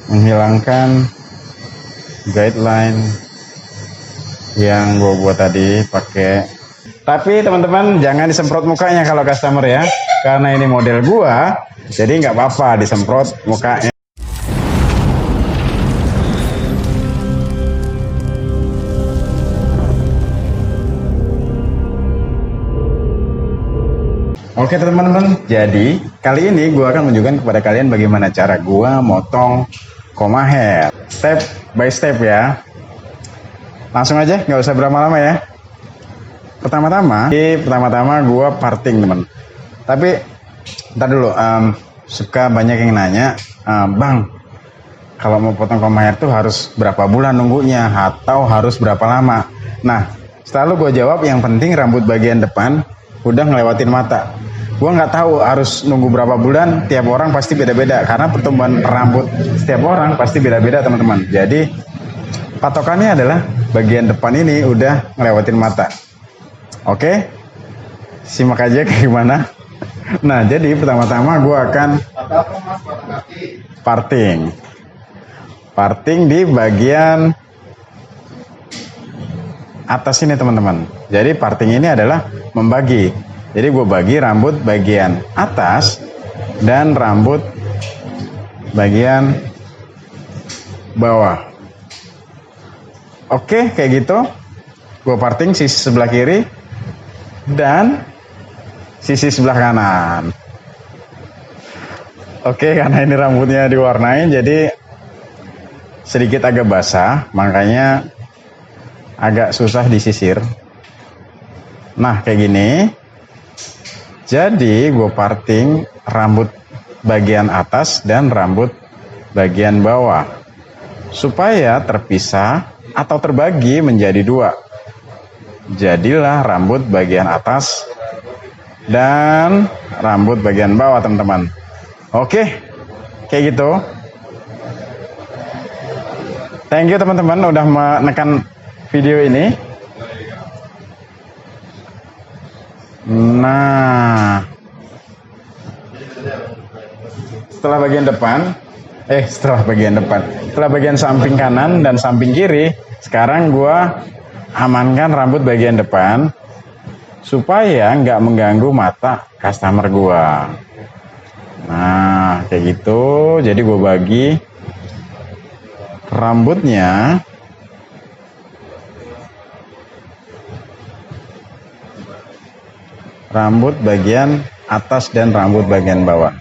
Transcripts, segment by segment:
menghilangkan guideline yang gue buat tadi pakai. Tapi teman-teman jangan disemprot mukanya kalau customer ya, karena ini model gua, jadi nggak apa-apa disemprot mukanya. Oke teman-teman, jadi kali ini gue akan menunjukkan kepada kalian bagaimana cara gue motong koma hair step by step ya. Langsung aja, nggak usah berlama-lama ya. Pertama-tama gue parting teman. Tapi ntar dulu, suka banyak yang nanya, bang, kalau mau potong koma hair tuh harus berapa bulan nunggunya atau harus berapa lama? Nah, selalu gue jawab yang penting rambut bagian depan udah ngelewatin mata. Gue nggak tahu harus nunggu berapa bulan, tiap orang pasti beda-beda karena pertumbuhan rambut setiap orang pasti beda-beda teman-teman. Jadi patokannya adalah bagian depan ini udah ngelewatin mata. Oke, simak aja kayak gimana. Nah, jadi pertama-tama gue akan parting di bagian atas ini teman-teman. Jadi parting ini adalah membagi. Jadi gue bagi rambut bagian atas dan rambut bagian bawah. Oke, kayak gitu. Gue parting sisi sebelah kiri dan sisi sebelah kanan. Oke, karena ini rambutnya diwarnain jadi sedikit agak basah, makanya agak susah disisir. Nah, kayak gini. Jadi gue parting rambut bagian atas dan rambut bagian bawah supaya terpisah atau terbagi menjadi dua. Jadilah rambut bagian atas dan rambut bagian bawah teman-teman. Oke, kayak gitu. Thank you teman-teman udah menekan video ini. Nah, setelah bagian samping kanan dan samping kiri, sekarang gua amankan rambut bagian depan supaya nggak mengganggu mata customer gua. Nah, kayak gitu. Jadi gua bagi rambutnya rambut bagian atas dan rambut bagian bawah.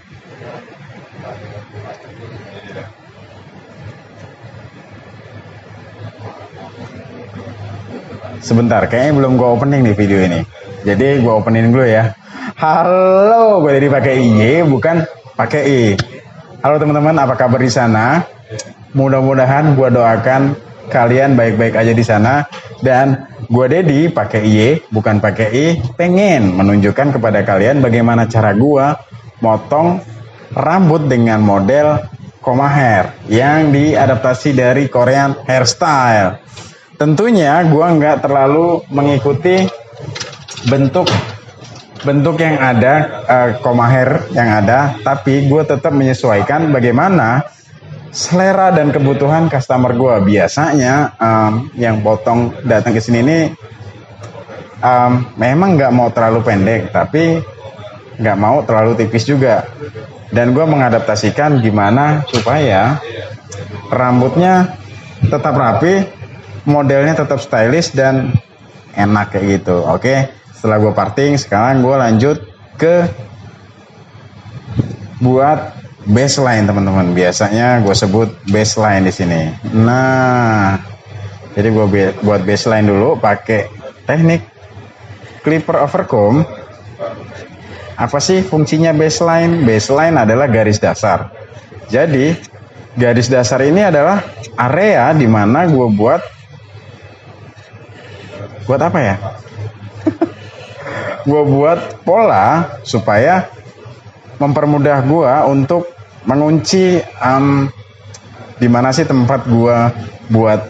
Sebentar, kayaknya belum gue opening nih video ini. Jadi gue opening dulu ya. Halo, gue jadi pakai I, bukan pakai I. Halo teman-teman, apa kabar di sana? Mudah-mudahan gue doakan kalian baik-baik aja di sana. Dan gue Dedi pakai I, bukan pakai I, pengen menunjukkan kepada kalian bagaimana cara gue motong rambut dengan model koma hair yang diadaptasi dari Korean hairstyle. Tentunya gue nggak terlalu mengikuti bentuk yang ada, koma hair yang ada, tapi gue tetap menyesuaikan bagaimana selera dan kebutuhan customer gue. Biasanya yang potong datang ke sini ini memang nggak mau terlalu pendek, tapi nggak mau terlalu tipis juga. Dan gue mengadaptasikan gimana supaya rambutnya tetap rapi, modelnya tetap stylish dan enak kayak gitu. Oke, setelah gue parting, sekarang gue lanjut ke buat baseline teman-teman. Biasanya gue sebut baseline di sini. Nah, jadi gue buat baseline dulu pakai teknik clipper overcomb. Apa sih fungsinya baseline? Baseline adalah garis dasar. Jadi garis dasar ini adalah area di mana gue buat apa ya? Gue buat pola supaya mempermudah gue untuk mengunci di mana sih tempat gue buat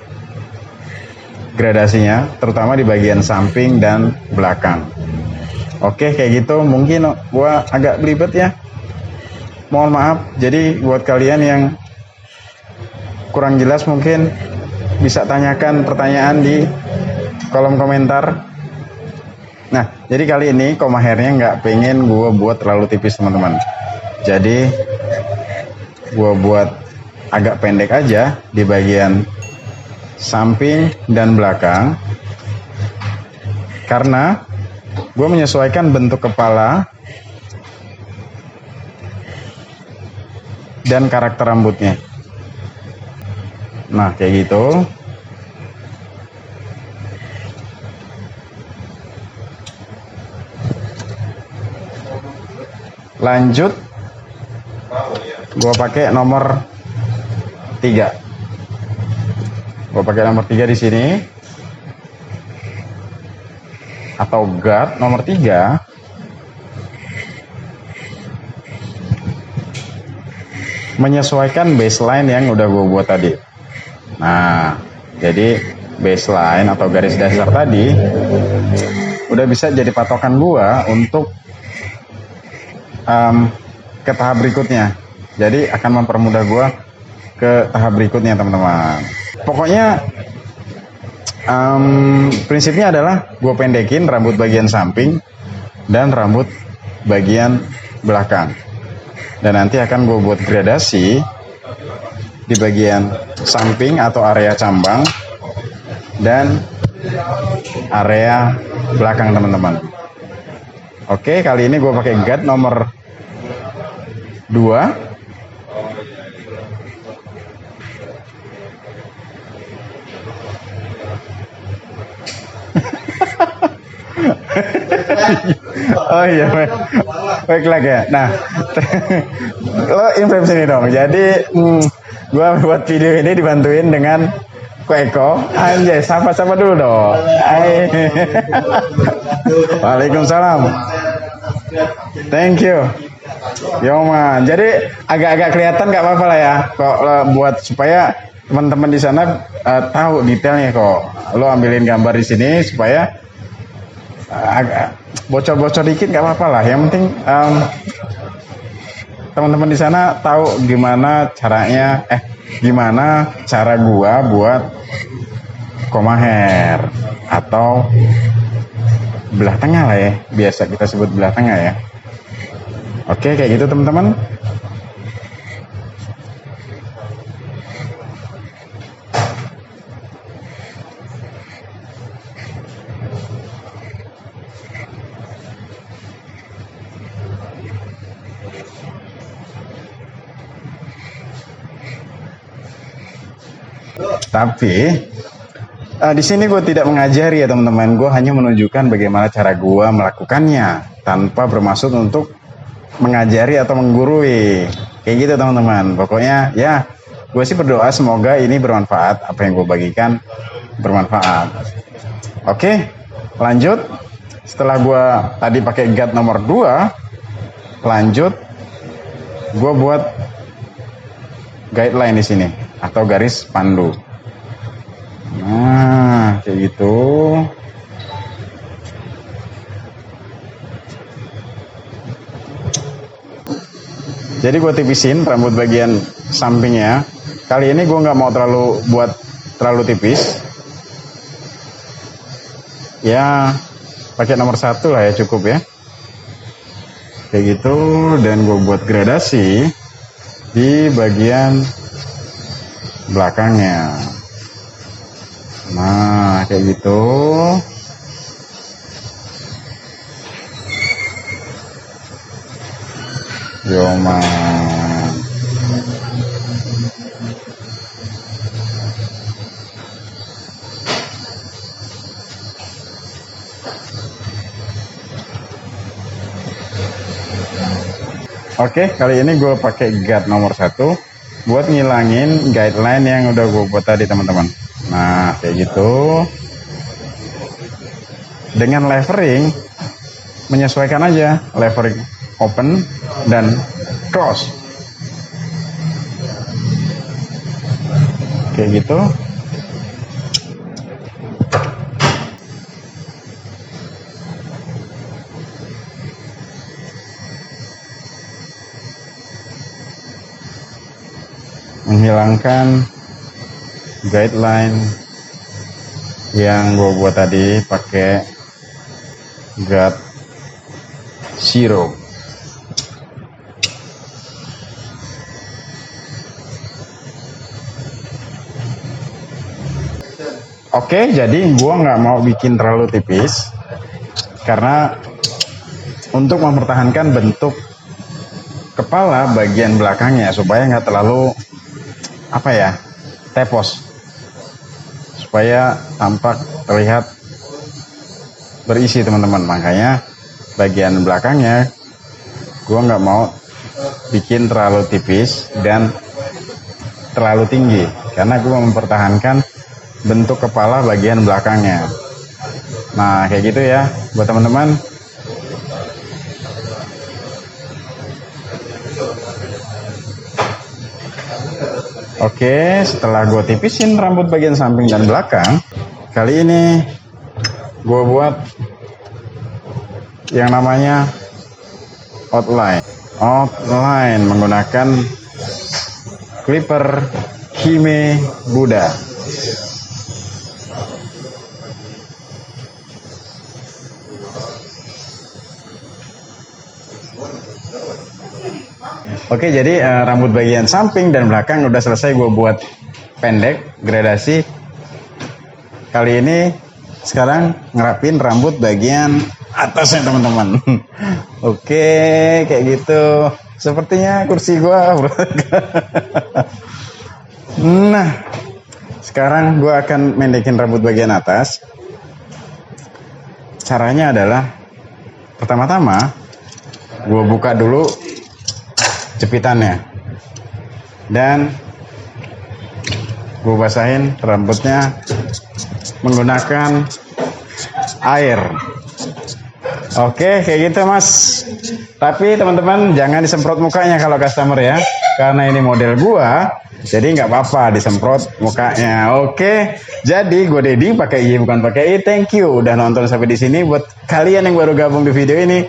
gradasinya, terutama di bagian samping dan belakang. Oke, kayak gitu. Mungkin gue agak belibet ya, mohon maaf. Jadi buat kalian yang kurang jelas mungkin bisa tanyakan pertanyaan di kolom komentar. Nah, jadi kali ini koma hairnya nggak pengen gue buat terlalu tipis teman-teman. Jadi gue buat agak pendek aja di bagian samping dan belakang, karena gue menyesuaikan bentuk kepala dan karakter rambutnya. Nah, kayak gitu. Lanjut, gue pakai nomor 3. Gue pakai nomor 3 di sini, atau guard nomor 3. Menyesuaikan baseline yang udah gue buat tadi. Nah, jadi baseline atau garis dasar tadi udah bisa jadi patokan gue untuk ke tahap berikutnya. Jadi akan mempermudah gue ke tahap berikutnya teman-teman. Pokoknya prinsipnya adalah gue pendekin rambut bagian samping dan rambut bagian belakang, dan nanti akan gue buat gradasi di bagian samping atau area cambang dan area belakang teman-teman. Oke, kali ini gue pakai guard nomor 2. Oh iya, baiklah ya. Nah, lo improve sini dong. Jadi, gue buat video ini dibantuin dengan Ko Eko. Anjay, sapa-sapa dulu dong. Waalaikumsalam. Thank you. Yoman. Jadi agak-agak kelihatan nggak apa-apa lah ya. Kok buat supaya teman-teman di sana tahu detailnya kok. Lo ambilin gambar di sini supaya agak bocor-bocor dikit nggak apa-apa lah. Yang penting teman-teman di sana tahu gimana caranya, gimana cara gua buat koma hair atau belah tengah lah ya, biasa kita sebut belah tengah ya. Oke, kayak gitu teman-teman. Tapi di sini gue tidak mengajari ya teman-teman, gue hanya menunjukkan bagaimana cara gue melakukannya tanpa bermaksud untuk mengajari atau menggurui. Kayak gitu teman-teman. Pokoknya ya, gue sih berdoa semoga ini bermanfaat, apa yang gue bagikan bermanfaat. Oke, lanjut. Setelah gue tadi pakai guard nomor 2, lanjut gue buat guideline di sini atau garis pandu. Nah, kayak gitu. Jadi gue tipisin rambut bagian sampingnya. Kali ini gue nggak mau buat terlalu tipis. Ya, pakai nomor 1 lah ya, cukup ya. Kayak gitu, dan gue buat gradasi di bagian belakangnya. Nah, kayak gitu. Yoman. Oke, kali ini gue pakai guard nomor 1 buat ngilangin guideline yang udah gue buat tadi teman-teman. Nah, kayak gitu. Dengan levering, menyesuaikan aja levering open dan close. Kayak gitu. Menghilangkan guideline yang gue buat tadi pakai guard zero. Oke, jadi gue nggak mau bikin terlalu tipis karena untuk mempertahankan bentuk kepala bagian belakangnya supaya nggak terlalu tepos, supaya tampak terlihat berisi teman-teman. Makanya bagian belakangnya gue nggak mau bikin terlalu tipis dan terlalu tinggi karena gue mempertahankan bentuk kepala bagian belakangnya. Nah kayak gitu ya buat teman-teman. Oke, setelah gue tipisin rambut bagian samping dan belakang, kali ini gue buat yang namanya outline menggunakan clipper Hime Buddha. Oke, jadi rambut bagian samping dan belakang udah selesai gue buat pendek, gradasi. Kali ini sekarang ngerapin rambut bagian atasnya teman-teman. Oke, kayak gitu. Sepertinya kursi gue. Nah, sekarang gue akan mendekin rambut bagian atas. Caranya adalah pertama-tama gue buka dulu jepitannya dan gue basahin rambutnya menggunakan air. Oke, kayak gitu mas. Tapi teman-teman jangan disemprot mukanya kalau customer ya, karena ini model gua, jadi nggak apa-apa disemprot mukanya. Oke, jadi gue Dedi pakai I bukan pakai I. Thank you udah nonton sampai di sini. Buat kalian yang baru gabung di video ini,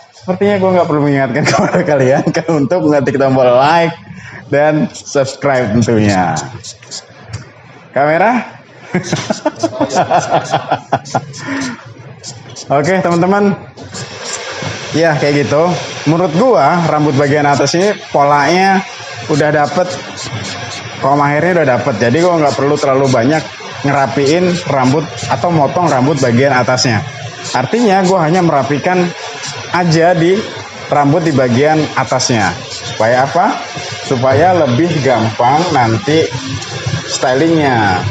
sepertinya gue nggak perlu mengingatkan kepada kalian untuk mengetik tombol like dan subscribe tentunya. Kamera. Oke teman-teman, ya kayak gitu. Menurut gua rambut bagian atas ini polanya udah dapet, koma hairnya udah dapet. Jadi gua nggak perlu terlalu banyak ngerapiin rambut atau motong rambut bagian atasnya. Artinya gua hanya merapikan aja di rambut di bagian atasnya. Supaya apa? Supaya lebih gampang nanti stylingnya.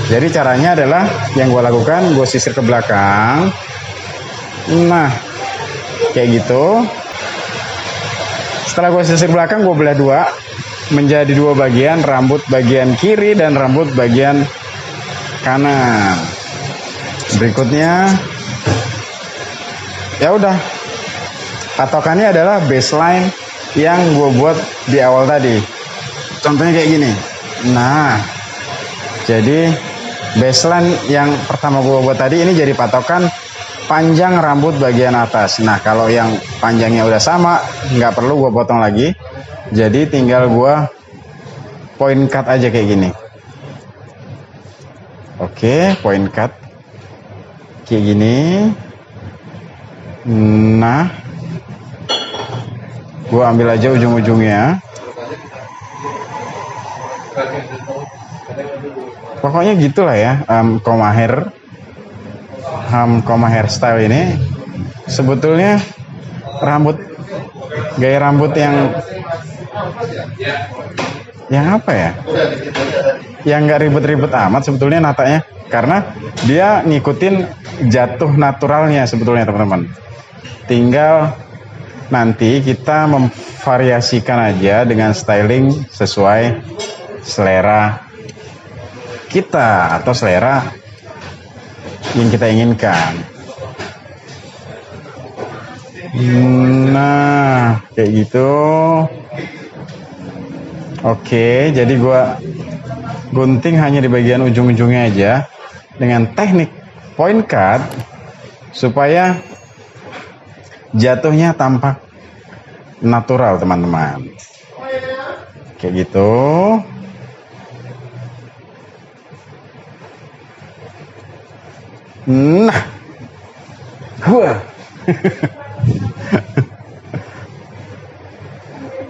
Jadi caranya adalah yang gue lakukan, gue sisir ke belakang. Nah, kayak gitu. Setelah gue sisir belakang, gue belah dua menjadi dua bagian, rambut bagian kiri dan rambut bagian kanan. Berikutnya, ya udah, patokannya adalah baseline yang gue buat di awal tadi. Contohnya kayak gini. Nah, jadi baseline yang pertama gue buat tadi ini jadi patokan panjang rambut bagian atas. Nah kalau yang panjangnya udah sama, nggak perlu gue potong lagi. Jadi tinggal gue point cut aja kayak gini. Oke, point cut kayak gini. Nah, gue ambil aja ujung-ujungnya. Pokoknya gitulah ya, koma hairstyle ini sebetulnya gaya rambut yang apa ya, yang nggak ribet-ribet amat sebetulnya natanya, karena dia ngikutin jatuh naturalnya sebetulnya teman-teman. Tinggal nanti kita memvariasikan aja dengan styling sesuai selera kita atau selera yang kita inginkan. Nah, kayak gitu. Oke, jadi gua gunting hanya di bagian ujung-ujungnya aja dengan teknik point cut supaya jatuhnya tampak natural, teman-teman. Kayak gitu. Nah, wah.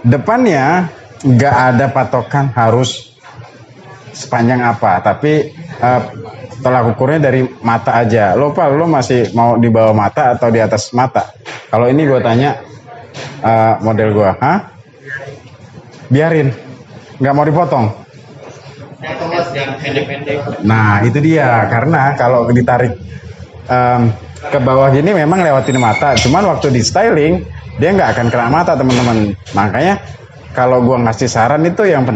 Depannya nggak ada patokan harus sepanjang apa, tapi tolak ukurnya dari mata aja. Lo Pak, lo masih mau di bawah mata atau di atas mata? Kalau ini gue tanya model gue, biarin, nggak mau dipotong. Nah itu dia, karena kalau ditarik ke bawah gini memang lewatin mata, cuman waktu di styling dia nggak akan kena mata teman-teman. Makanya kalau gua ngasih saran itu yang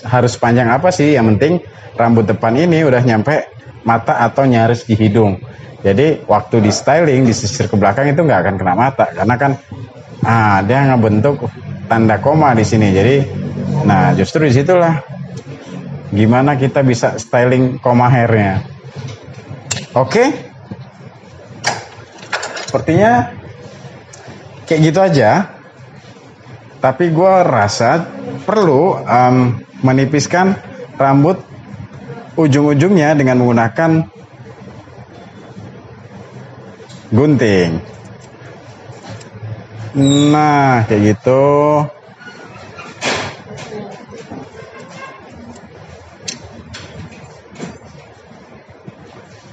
harus panjang apa sih, yang penting rambut depan ini udah nyampe mata atau nyaris di hidung. Jadi waktu di styling disisir ke belakang itu nggak akan kena mata, karena kan dia ngebentuk tanda koma di sini. Jadi nah justru disitulah gimana kita bisa styling koma hairnya. Oke, sepertinya kayak gitu aja. Tapi gue rasa perlu menipiskan rambut ujung-ujungnya dengan menggunakan gunting. Nah, kayak gitu.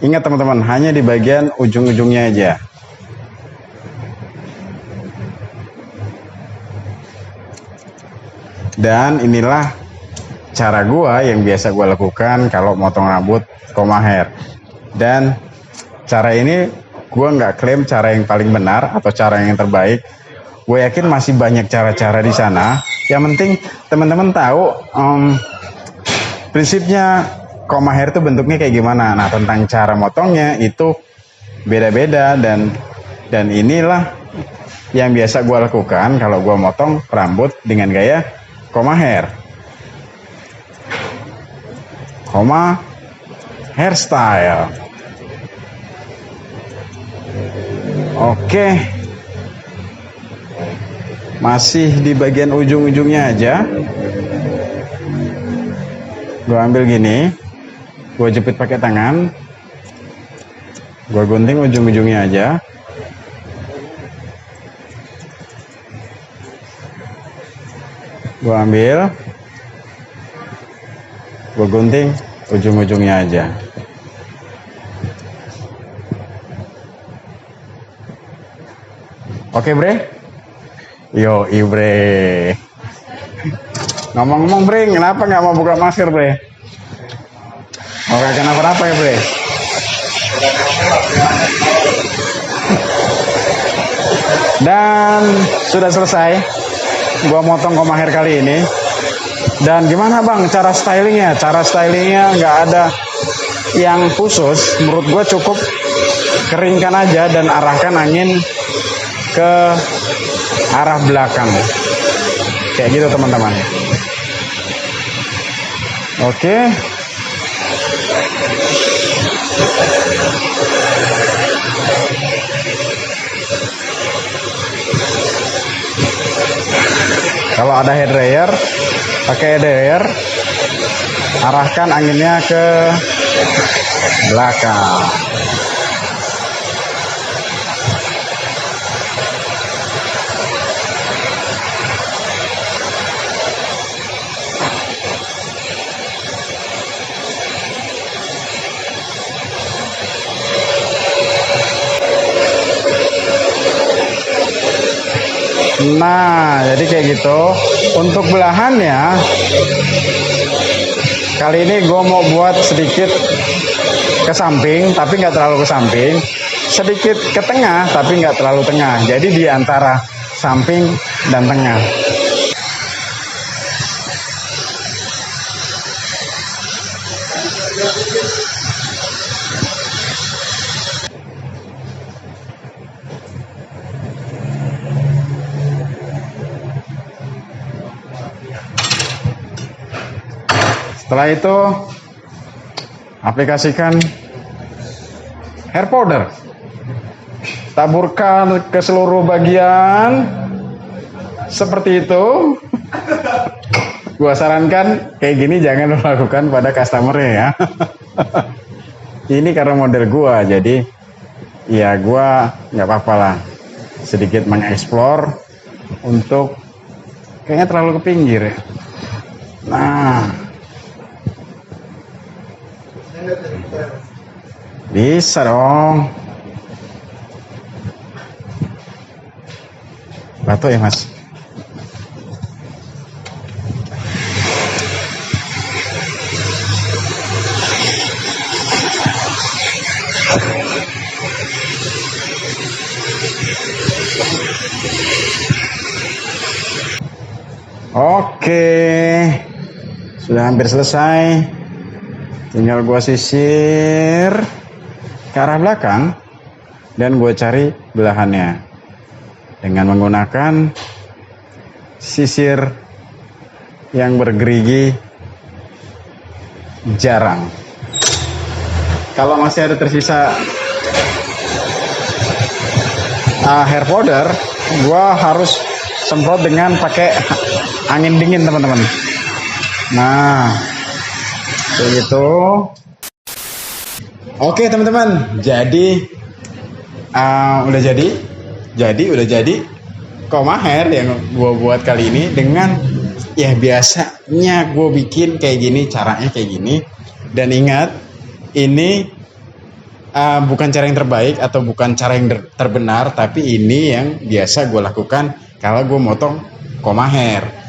Ingat teman-teman, hanya di bagian ujung-ujungnya aja. Dan inilah cara gua yang biasa gua lakukan kalau motong rambut koma hair. Dan cara ini gua nggak klaim cara yang paling benar atau cara yang terbaik. Gue yakin masih banyak cara-cara di sana. Yang penting teman-teman tahu prinsipnya koma hair itu bentuknya kayak gimana. Nah, tentang cara motongnya itu beda-beda, dan inilah yang biasa gue lakukan kalau gue motong rambut dengan gaya koma hair. Koma hairstyle. Oke. Masih di bagian ujung-ujungnya aja. Gue ambil gini. Gue jepit pakai tangan. Gue gunting ujung-ujungnya aja. Gue ambil. Gue gunting ujung-ujungnya aja. Oke, Bre? Yo, Bre. Ngomong-ngomong, Bre, kenapa nggak mau buka masker, Bre? Oke, kenapa-napa ya, Bre? Dan sudah selesai gua motong koma hair kali ini. Dan gimana Bang cara stylingnya? Cara stylingnya nggak ada yang khusus. Menurut gua cukup keringkan aja dan arahkan angin ke arah belakang. Kayak gitu teman-teman. Oke. Kalau ada head dryer, pakai head dryer, arahkan anginnya ke belakang. Nah, jadi kayak gitu. Untuk belahannya, kali ini gue mau buat sedikit ke samping, tapi nggak terlalu ke samping. Sedikit ke tengah, tapi nggak terlalu tengah. Jadi di antara samping dan tengah. Setelah itu aplikasikan hair powder, taburkan ke seluruh bagian seperti itu. Gua sarankan kayak gini jangan lo lakukan pada customer ya. Ini karena model gua, jadi ya gua nggak apa-apa lah sedikit mengeksplor untuk kayaknya terlalu ke pinggir ya. Nah, bisa dong. Batu ya mas. Oke, sudah hampir selesai. Tinggal gua sisir ke arah belakang dan gua cari belahannya dengan menggunakan sisir yang bergerigi jarang. Kalau masih ada tersisa hair powder, gua harus semprot dengan pakai angin dingin teman-teman. Nah, kayak gitu. Oke teman-teman, jadi udah jadi koma hair yang gue buat kali ini dengan ya biasanya gue bikin kayak gini, caranya kayak gini. Dan ingat, ini bukan cara yang terbaik atau bukan cara yang terbenar, tapi ini yang biasa gue lakukan kalau gue motong koma hair.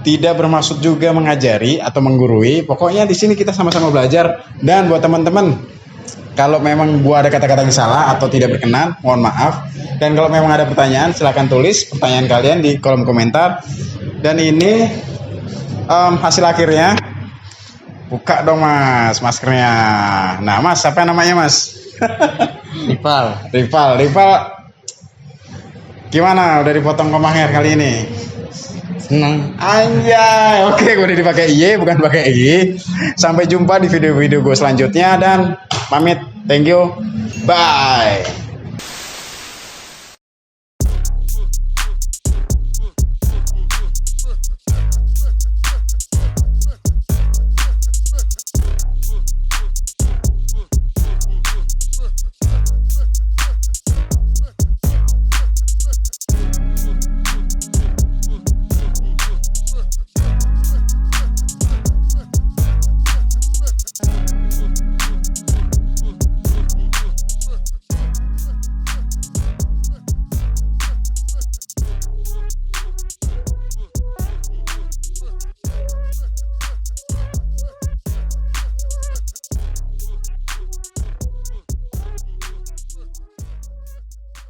Tidak bermaksud juga mengajari atau menggurui, pokoknya di sini kita sama-sama belajar. Dan buat teman-teman, kalau memang gua ada kata-kata yang salah atau tidak berkenan, mohon maaf. Dan kalau memang ada pertanyaan, silahkan tulis pertanyaan kalian di kolom komentar. Dan ini hasil akhirnya. Buka dong mas maskernya. Nah mas, siapa namanya mas? Rival. Gimana udah dipotong koma hair kali ini? Senang. Anjay, oke, gue udah dipakai Y bukan pakai I. Sampai jumpa di video-video gue selanjutnya dan pamit, thank you, bye.